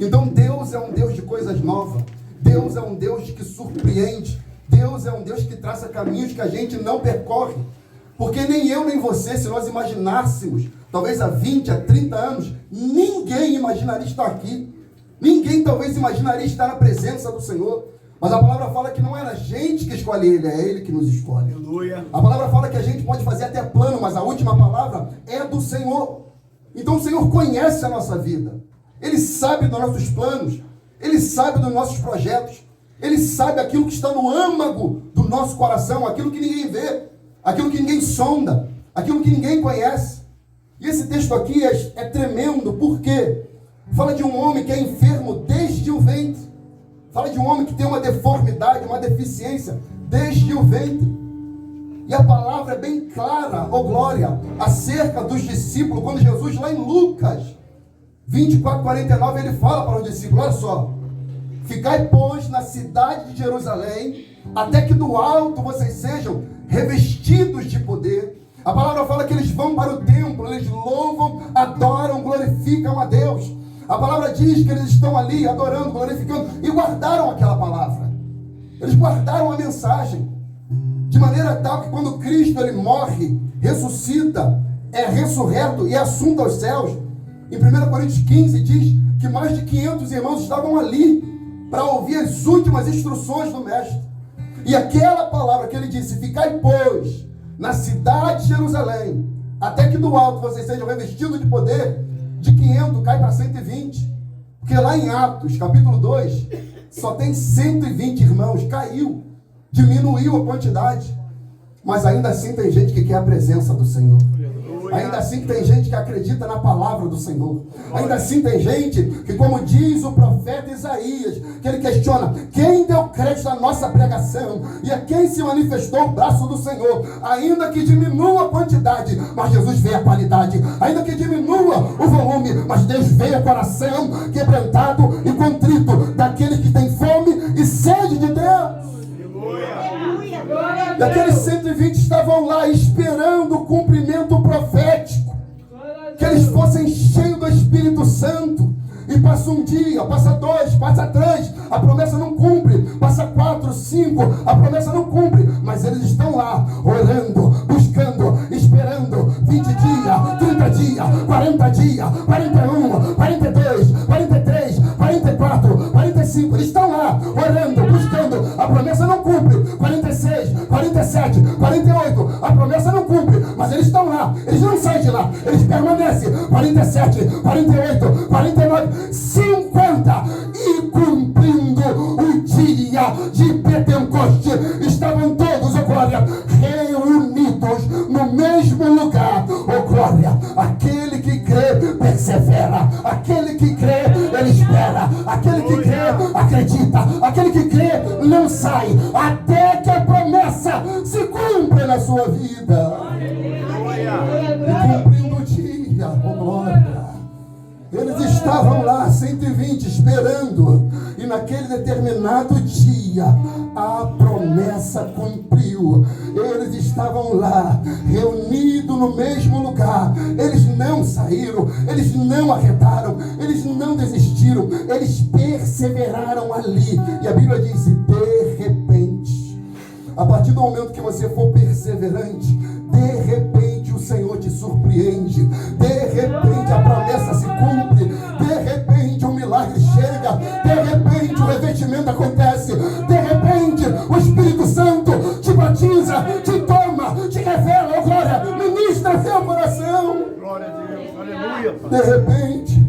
Então Deus é um Deus de coisas novas. Deus é um Deus que surpreende. Deus é um Deus que traça caminhos que a gente não percorre. Porque nem eu nem você, se nós imaginássemos, talvez há 20, há 30 anos, ninguém imaginaria estar aqui. Ninguém talvez imaginaria estar na presença do Senhor. Mas a palavra fala que não era a gente que escolhe Ele, é Ele que nos escolhe. Aleluia. A palavra fala que a gente pode fazer até plano, mas a última palavra é do Senhor. Então o Senhor conhece a nossa vida. Ele sabe dos nossos planos. Ele sabe dos nossos projetos. Ele sabe aquilo que está no âmago do nosso coração, aquilo que ninguém vê, aquilo que ninguém sonda, aquilo que ninguém conhece. E esse texto aqui é tremendo, porque fala de um homem que é enfermo desde o ventre. Fala de um homem que tem uma deformidade, uma deficiência desde o ventre. E a palavra é bem clara, oh glória, acerca dos discípulos, quando Jesus, lá em Lucas 24, 49, ele fala para os discípulos, olha só: ficai, pois, na cidade de Jerusalém, até que do alto vocês sejam revestidos de poder. A palavra fala que eles vão para o templo, eles louvam, adoram, glorificam a Deus. A palavra diz que eles estão ali adorando, glorificando, e guardaram aquela palavra. Eles guardaram a mensagem, de maneira tal que quando Cristo ele morre, ressuscita, é ressurreto e é assunto aos céus. Em 1 Coríntios 15 diz que mais de 500 irmãos estavam ali para ouvir as últimas instruções do Mestre. E aquela palavra que ele disse: ficai, pois, na cidade de Jerusalém, até que do alto vocês sejam revestidos de poder, de 500 cai para 120. Porque lá em Atos, capítulo 2, só tem 120 irmãos. Caiu, diminuiu a quantidade. Mas ainda assim tem gente que quer a presença do Senhor. Ainda assim tem gente que acredita na palavra do Senhor. Ainda assim tem gente que, como diz o profeta Isaías, que ele questiona: quem deu crédito à nossa pregação? E a quem se manifestou o braço do Senhor? Ainda que diminua a quantidade, mas Jesus vê a qualidade. Ainda que diminua o volume, mas Deus vê o coração quebrantado e contrito daquele que tem fome e sede de Deus. E aqueles 120 estavam lá esperando o cumprimento profético, que eles fossem cheios do Espírito Santo. E passa um dia, passa 2, passa 3, a promessa não cumpre. Passa 4, 5, a promessa não cumpre. Mas eles estão lá, orando, buscando, esperando. 20 dias, 30 dias, 40 dias, 41, 42, 43, 44, 45. Eles estão lá, orando, buscando. A promessa não cumpre. 46, 47, 48, a promessa não cumpre. Mas eles estão lá, eles não saem de lá. Eles permanecem. 47, 48, 49, 50, e cumprindo o dia de Pentecoste, estavam todos, oh glória, reunidos no mesmo lugar. Oh glória, aquele que crê persevera, aquele que crê ele espera, aquele que crê acredita, aquele que crê não sai até que a promessa se cumpra na sua vida. E cumprindo o dia, oh glória, eles estavam lá, 120, esperando. E naquele determinado dia, a promessa cumpriu. Eles estavam lá, reunidos no mesmo lugar. Eles não saíram, eles não arredaram, eles não desistiram. Eles perseveraram ali. E a Bíblia diz: de repente, a partir do momento que você for perseverante, de repente o Senhor te surpreende. De repente a promessa se cumpre. De repente um milagre chega. De repente o revestimento acontece. De repente o Espírito Santo te batiza, te toma, te revela, oh glória, ministra seu coração. Glória a Deus, aleluia. De repente,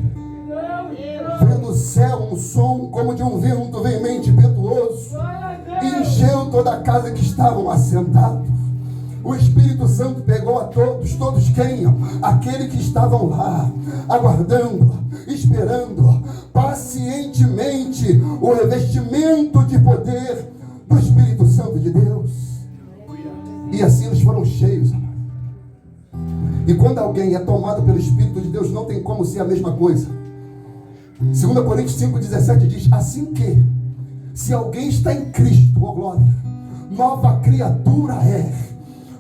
vem do céu um som como de um vento veemente e impetuoso, e encheu toda a casa que estavam assentados. O Espírito Santo pegou a todos. Todos quem? Aquele que estavam lá, aguardando, esperando pacientemente o revestimento de poder do Espírito Santo de Deus. E assim eles foram cheios. E quando alguém é tomado pelo Espírito de Deus, não tem como ser a mesma coisa. 2 Coríntios 5,17 diz: assim que, se alguém está em Cristo, oh glória, nova criatura é.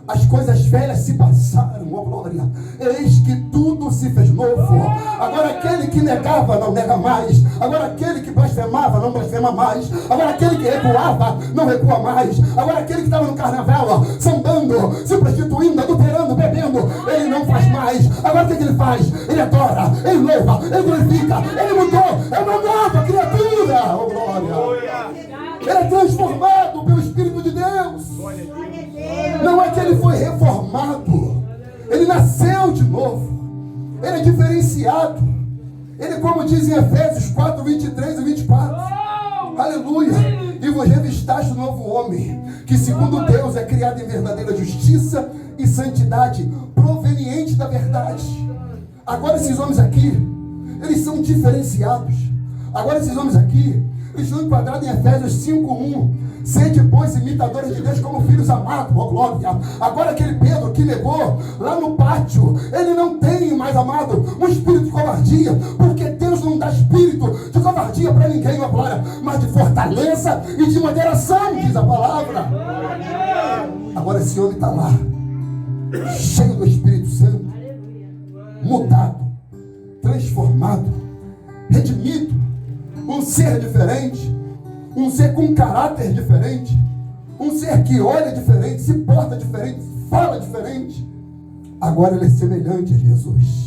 as coisas velhas se passaram, ó glória, eis que tudo se fez novo. Agora aquele que negava não nega mais, agora aquele que blasfemava não blasfema mais, agora aquele que recuava não recua mais, agora aquele que estava no carnaval sambando, se prostituindo, adulterando, bebendo, ele não faz mais. Agora o que ele faz? Ele adora, ele louva, ele glorifica, ele mudou, é uma nova criatura, ó glória. Ele é transformado pelo Espírito de Deus. Não é que ele foi reformado, ele nasceu de novo, ele é diferenciado. Ele, como diz em Efésios 4, 23 e 24, aleluia, e vos revistaste o novo homem, que segundo Deus é criado em verdadeira justiça e santidade, proveniente da verdade. Agora esses homens aqui, eles são diferenciados. Agora esses homens aqui, eles estão enquadrados em Efésios 5:1. Sede, pois, imitadores de Deus como filhos amados, ó glória. Agora aquele Pedro que negou lá no pátio, ele não tem mais, amado, um espírito de covardia, porque Deus não dá espírito de covardia para ninguém, ó glória, mas de fortaleza e de moderação, diz a palavra. Agora esse homem está lá, cheio do Espírito Santo, mudado, transformado, redimido, um ser diferente, um ser com caráter diferente, um ser que olha diferente, se porta diferente, fala diferente. Agora ele é semelhante a Jesus.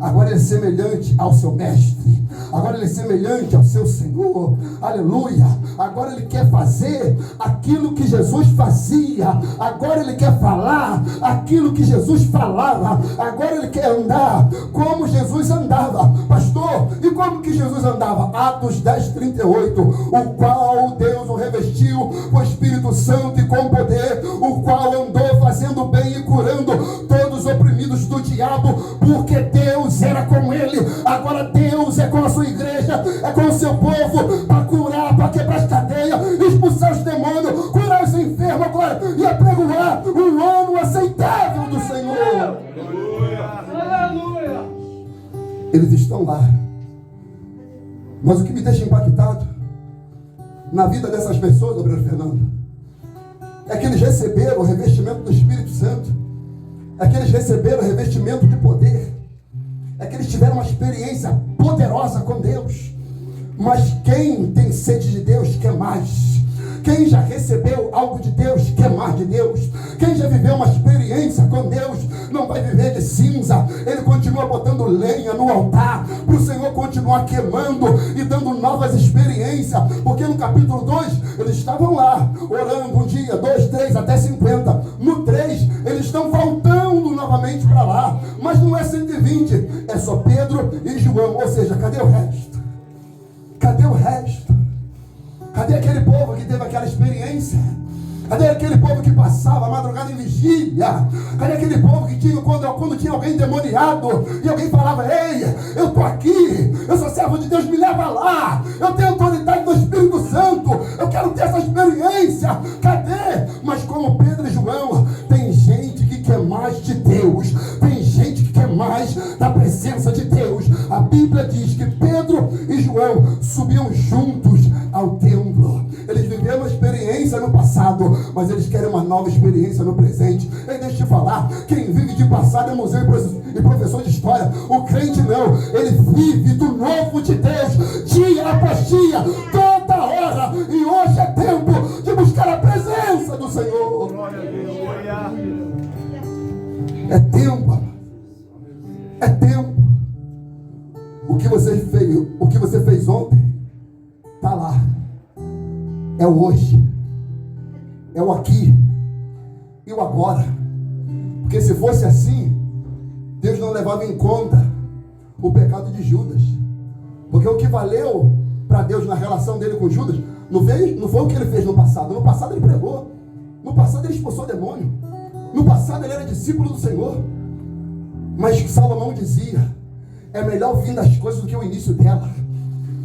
Agora ele é semelhante ao seu mestre. Agora ele é semelhante ao seu Senhor. Aleluia. Agora ele quer fazer aquilo que Jesus fazia. Agora ele quer falar aquilo que Jesus falava. Agora ele quer andar como Jesus andava. Pastor, e como que Jesus andava? Atos 10:38. O qual Deus o revestiu com o Espírito Santo e com poder, o qual andou fazendo bem e curando todos os oprimidos do diabo, porque Deus era com ele. Agora Deus é com a sua igreja, é com o seu povo, para curar, para quebrar as cadeias, expulsar os demônios, curar os enfermos agora, e apregoar um ano aceitável do Senhor. Aleluia. Eles estão lá, mas o que me deixa impactado na vida dessas pessoas, Gabriel Fernando, é que eles receberam o revestimento do Espírito Santo, é que eles receberam o revestimento de poder, é que eles tiveram uma experiência poderosa com Deus. Mas quem tem sede de Deus quer mais. Quem já recebeu algo de Deus quer mais de Deus. Quem já viveu uma experiência com Deus não vai viver de cinza. Ele continua botando lenha no altar para o Senhor continuar queimando e dando novas experiências. Porque no capítulo 2 eles estavam lá orando um dia, 2, 3, até 50. No 3 eles estão voltando novamente para lá. Mas não é 120, é só Pedro e João. Ou seja, cadê o resto? Cadê o resto? Cadê aquele povo que teve aquela experiência? Cadê aquele povo que passava a madrugada em vigília? Cadê aquele povo que tinha, quando tinha alguém endemoniado e alguém falava: ei, eu estou aqui, eu sou servo de Deus, me leva lá, eu tenho autoridade do Espírito Santo, eu quero ter essa experiência. Cadê? Mas como Pedro e João, tem gente que quer mais de Deus, tem gente que quer mais da presença de Deus. A Bíblia diz que Pedro e João subiam juntos ao templo. Eles viveram uma experiência no passado, mas eles querem uma nova experiência no presente. E deixa eu te falar, quem vive de passado é museu e professor de história. O crente não, ele vive do novo de Deus, dia após dia, toda hora. E hoje é tempo de buscar a presença do Senhor. É tempo. É tempo. O que você fez ontem está lá. É o hoje, é o aqui e o agora. Porque se fosse assim, Deus não levava em conta o pecado de Judas. Porque o que valeu para Deus na relação dele com Judas não foi o que ele fez no passado. No passado ele pregou, no passado ele expulsou o demônio, no passado ele era discípulo do Senhor. Mas Salomão dizia: é melhor o fim das coisas do que o início dela.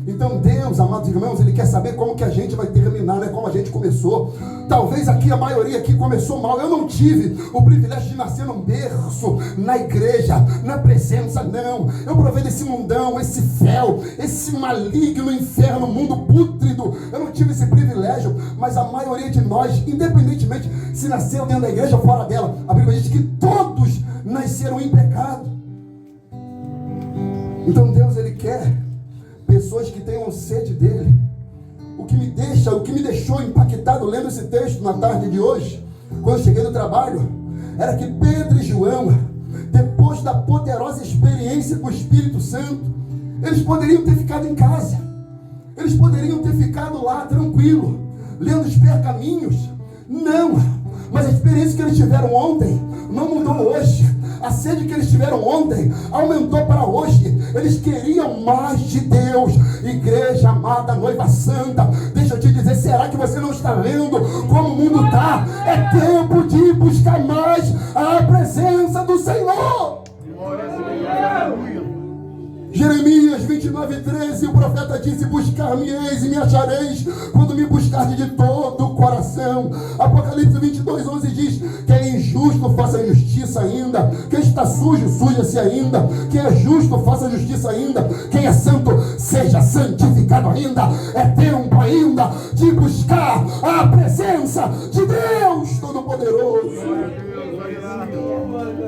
Então Deus, amados irmãos, Ele quer saber como que a gente vai terminar, não é como a gente começou. Talvez aqui a maioria aqui começou mal. Eu não tive o privilégio de nascer num berço, na igreja, na presença, não. Eu provei desse mundão, esse fel, esse maligno inferno, mundo pútrido. Eu não tive esse privilégio, mas a maioria de nós, independentemente se nasceram dentro da igreja ou fora dela, a Bíblia diz que todos nasceram em pecado. Então Deus, Ele quer pessoas que tenham sede dele. O que me deixou impactado lendo esse texto na tarde de hoje, quando eu cheguei do trabalho, era que Pedro e João, depois da poderosa experiência com o Espírito Santo, eles poderiam ter ficado em casa, eles poderiam ter ficado lá tranquilo, lendo os pergaminhos. Não, mas a experiência que eles tiveram ontem não mudou hoje. A sede que eles tiveram ontem aumentou para hoje. Eles queriam mais de Deus. Igreja amada, noiva santa, deixa eu te dizer, será que você não está vendo como o mundo está? É tempo de buscar mais a presença do Senhor. Jeremias 29:13, o profeta disse: buscar-me-eis e me achareis quando me buscardes de todo o coração. Apocalipse 22:11 diz: quem é injusto, faça justiça ainda. Quem está sujo, suja-se ainda. Quem é justo, faça justiça ainda. Quem é santo, seja santificado ainda. É tempo ainda de buscar a presença de Deus Todo-Poderoso.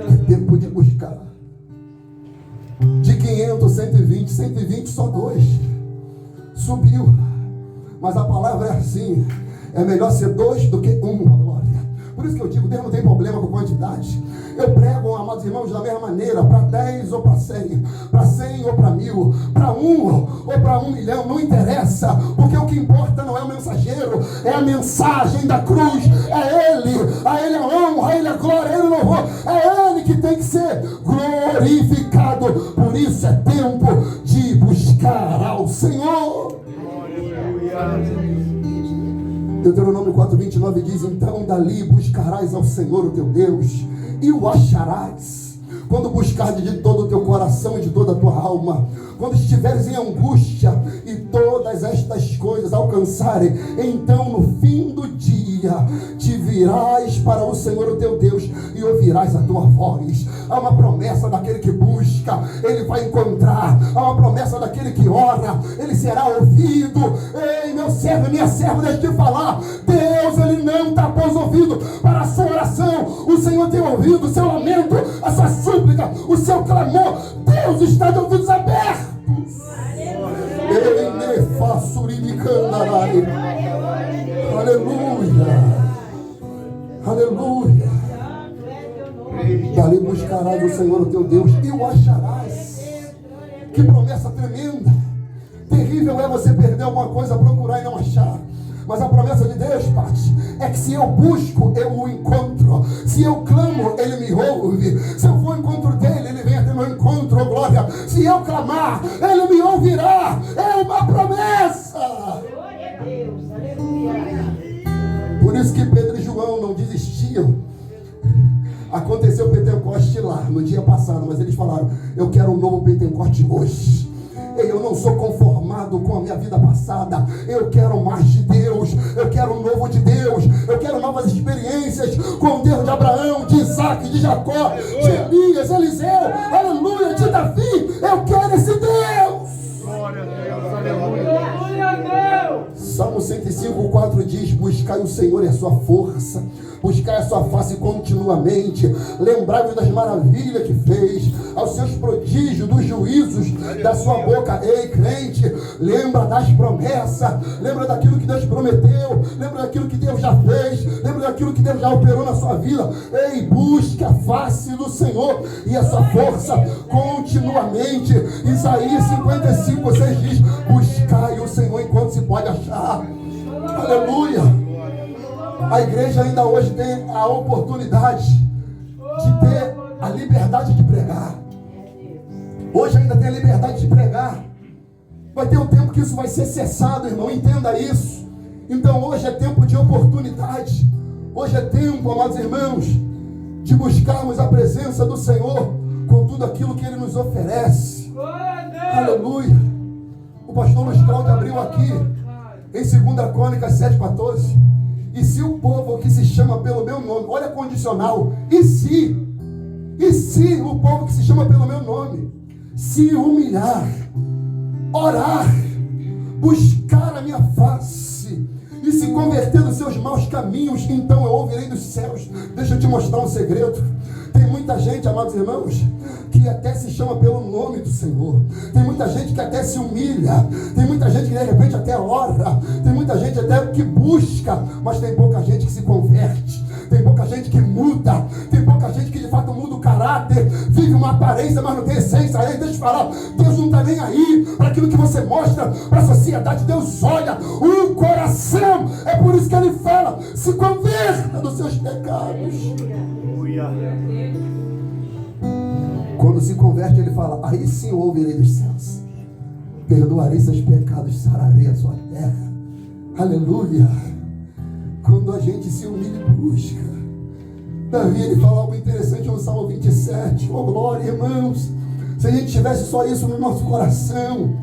É tempo de buscar. De 500, 120, 120 só 2. Subiu. Mas a palavra é assim: é melhor ser 2 do que 1, glória. Por isso que eu digo, Deus não tem problema com quantidade. Eu prego, amados irmãos, da mesma maneira, para 10 ou para 100, para 100 ou para 1000, para 1 ou para 1 milhão, não interessa, porque o que importa não é o mensageiro, é a mensagem da cruz. É Ele, a Ele a honra, a Ele a glória, a Ele o louvor, é Ele que tem que ser glorificado. Por isso é tempo de buscar ao Senhor. Deuteronômio 4:29 diz: então dali buscarás ao Senhor o teu Deus e o acharás, quando buscares de todo o teu coração e de toda a tua alma. Quando estiveres em angústia e todas estas coisas alcançarem, então no fim do dia te virás para o Senhor o teu Deus e ouvirás a tua voz. Há uma promessa daquele que busca, ele vai encontrar. Há uma promessa daquele que ora, ele será ouvido. Ei, meu servo e minha serva, deixa eu te falar, Deus, ele não tapou os ouvidos para a sua oração. O Senhor tem ouvido o seu lamento, a sua súplica, o seu clamor. Deus está de ouvidos abertos. Aleluia. Aleluia. Dali buscarás o Senhor o teu Deus e o acharás. Que promessa tremenda. Terrível é você perder alguma coisa, procurar e não achar. Mas a promessa de Deus, Pati, é que se eu busco, eu o encontro. Se eu clamo, Ele me ouve. Se eu for ao encontro dEle, Ele vem até meu encontro, oh glória. Se eu clamar, Ele me ouvirá. É uma promessa. Glória a Deus, aleluia. Por isso que Pedro e João não desistiam. Aconteceu o Pentecoste lá, no dia passado, mas eles falaram: eu quero um novo Pentecoste hoje. Eu não sou conformado com a minha vida passada. Eu quero mais de Deus. Eu quero um novo de Deus. Eu quero novas experiências com o Deus de Abraão, de Isaac, de Jacó, de Elias, Eliseu, aleluia, de Davi. Eu quero esse Deus. Glória a Deus, aleluia. Glória a Deus. Salmo 105:4 diz: buscai o Senhor e a sua força, buscai a sua face continuamente, lembrai-vos das maravilhas que fez, aos seus prodígios, dos juízos da sua boca. Ei, crente, lembra das promessas, lembra daquilo que Deus prometeu, lembra daquilo que Deus já fez, lembra daquilo que Deus já operou na sua vida. Ei, busque a face do Senhor e a sua força continuamente. Isaías 55:6 diz: buscai o Senhor enquanto se pode achar. Aleluia. A igreja ainda hoje tem a oportunidade de ter a liberdade de pregar. Hoje ainda tem a liberdade de pregar. Vai ter um tempo que isso vai ser cessado, irmão, entenda isso. Então hoje é tempo de oportunidade. Hoje é tempo, amados irmãos, de buscarmos a presença do Senhor com tudo aquilo que Ele nos oferece. Aleluia. O pastor Luiz Cláudio abriu aqui em 2 Crônicas 7,14. E se o povo que se chama pelo meu nome, olha condicional, e se o povo que se chama pelo meu nome se humilhar, orar, buscar a minha face e se converter dos seus maus caminhos, então eu ouvirei dos céus. Deixa eu te mostrar um segredo. Tem muita gente, amados irmãos, que até se chama pelo nome do Senhor. Tem muita gente que até se humilha. Tem muita gente que de repente até ora. Tem muita gente até que busca, mas tem pouca gente que se converte. Tem pouca gente que muda. Tem pouca gente que de fato muda o caráter. Vive uma aparência, mas não tem essência. Aí deixa eu falar, Deus não está nem aí para aquilo que você mostra para a sociedade. Deus olha o coração. É por isso que Ele fala, se converta dos seus pecados. Quando se converte, Ele fala, aí sim eu ouvirei dos céus, perdoarei seus pecados, sararei a sua terra. Aleluia. Quando a gente se humilha e busca. Davi, ele fala algo interessante no Salmo 27. Oh glória, irmãos, se a gente tivesse só isso no nosso coração,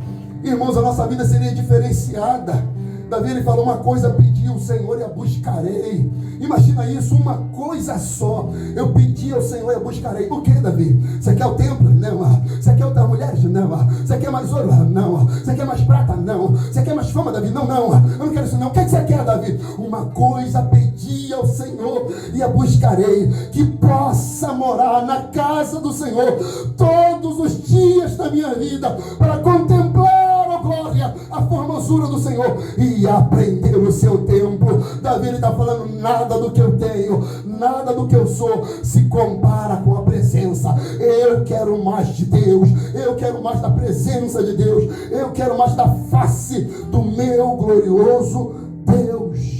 irmãos, a nossa vida seria diferenciada. Davi, ele falou uma coisa, pedi ao Senhor e a buscarei. Imagina isso, uma coisa só. Eu pedi ao Senhor e a buscarei. O que, Davi? Você quer o templo? Não. Você quer outras mulheres? Não. Você quer mais ouro? Não. Você quer mais prata? Não. Você quer mais fama, Davi? Não. Eu não quero isso não. O que você quer, Davi? Uma coisa pedi ao Senhor e a buscarei, que possa morar na casa do Senhor todos os dias da minha vida, para contemplar, ó glória, a formosura do Senhor e aprender o seu templo. Davi, ele está falando, nada do que eu tenho, nada do que eu sou se compara com a presença. Eu quero mais de Deus, eu quero mais da presença de Deus, eu quero mais da face do meu glorioso Deus.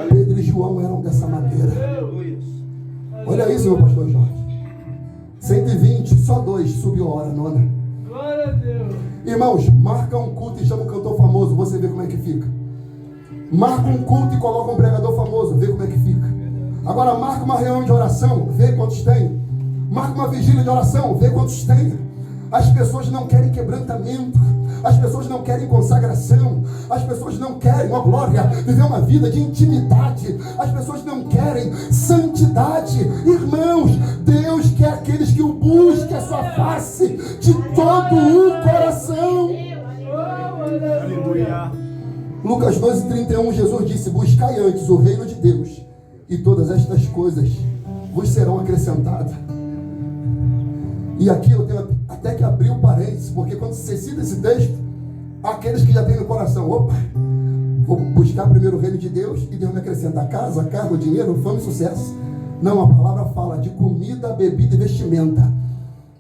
Pedro e João eram dessa maneira. Olha isso, meu pastor Jorge. 120, só 2, subiu a hora, nona. Glória a Deus. Irmãos, marca um culto e chama um cantor famoso, você vê como é que fica. Marca um culto e coloca um pregador famoso, vê como é que fica. Agora marca uma reunião de oração, vê quantos tem. Marca uma vigília de oração, vê quantos tem. As pessoas não querem quebrantamento, as pessoas não querem consagração, as pessoas não querem, ó glória, viver uma vida de intimidade, as pessoas não querem santidade. Irmãos, Deus quer aqueles que o busquem a sua face de todo o coração. Aleluia. Lucas 12:31, Jesus disse, buscai antes o reino de Deus e todas estas coisas vos serão acrescentadas. E aqui eu tenho até que abrir um parênteses, porque quando você cita esse texto, aqueles que já têm no coração, opa, vou buscar primeiro o reino de Deus e Deus me acrescenta casa, carro, dinheiro, fama e sucesso. Não, a palavra fala de comida, bebida e vestimenta.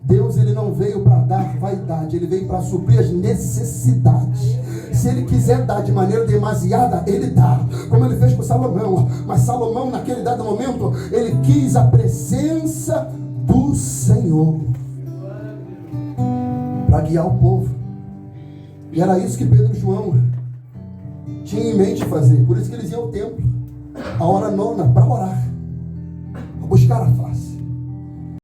Deus, ele não veio para dar vaidade, ele veio para suprir as necessidades. Se ele quiser dar de maneira demasiada, ele dá, como ele fez com Salomão. Mas Salomão, naquele dado momento, ele quis a presença do Senhor para guiar o povo. E era isso que Pedro e João tinham em mente fazer. Por isso que eles iam ao templo, a hora nona, para orar.